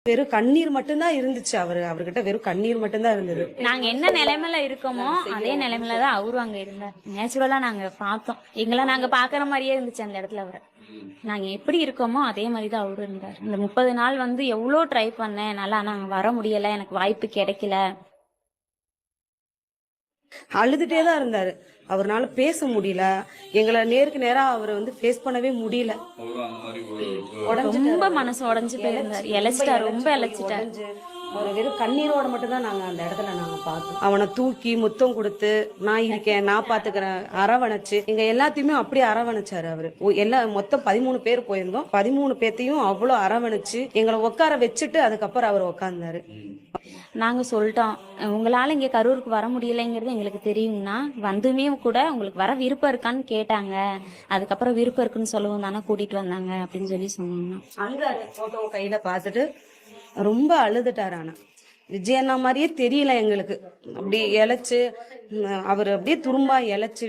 வெறும் கண்ணீர் மட்டும்தான் இருந்துச்சு. அவர்கிட்ட வெறும் கண்ணீர் மட்டும்தான் இருந்தது. நாங்க என்ன நிலைமையில இருக்கோமோ அதே நிலைமையில தான் அவரும் அங்க இருந்தார். நேச்சுரலா நாங்க பார்த்தோம். எங்களை நாங்க பாக்குற மாதிரியே இருந்துச்சு அந்த இடத்துல. அவரை நாங்க எப்படி இருக்கோமோ அதே மாதிரிதான் அவரும் இருந்தார். இந்த 30 நாள் வந்து எவ்வளோ ட்ரை பண்ணேன், நல்லா நாங்க வர முடியல, எனக்கு வாய்ப்பு கிடைக்கல. அழுதுட்டே தான் இருந்தாரு. அவர்னால பேச முடியல. எங்களை நேருக்கு நேரா அவர் வந்து ஃபேஸ் பண்ணவே முடியல. ரொம்ப மனசு உடஞ்சு போயிருந்தார். இழைச்சிட்டார், ரொம்ப இழைச்சிட்டார். அவர் வெறும் கண்ணீரோட மட்டும்தான் நாங்க அந்த இடத்துல நாங்க பார்த்தோம். அவனை தூக்கி முத்தம் கொடுத்து, நான் இருக்கேன், நான் பாத்துக்கிறேன், அரவணைச்சு எங்க எல்லாத்தையுமே அப்படியே அரவணைச்சாரு அவரு. மொத்தம் 13 பேர் போயிருந்தோம். 13 பேர்த்தையும் அவ்வளவு அரவணைச்சு எங்களை உட்கார வச்சுட்டு அதுக்கப்புறம் அவர் உட்கார்ந்தாரு. நாங்க சொல்லிட்டோம், உங்களால இங்க கரூருக்கு வர முடியலைங்கிறது எங்களுக்கு தெரியும்னா வந்துமே கூட உங்களுக்கு வர விருப்பம் இருக்கான்னு கேட்டாங்க. அதுக்கப்புறம் விருப்பம் இருக்குன்னு சொல்லவும் தானே கூட்டிட்டு வந்தாங்க அப்படின்னு சொல்லி சொன்னாங்க. அங்க போட்டோ கையில பார்த்துட்டு ரொம்ப அழுதுட்டாரு. ஆனா விஜயண்ணா மாதிரியே தெரியல எங்களுக்கு. அப்படி இழைச்சு அவர் அப்படியே துரும்பா இழைச்சு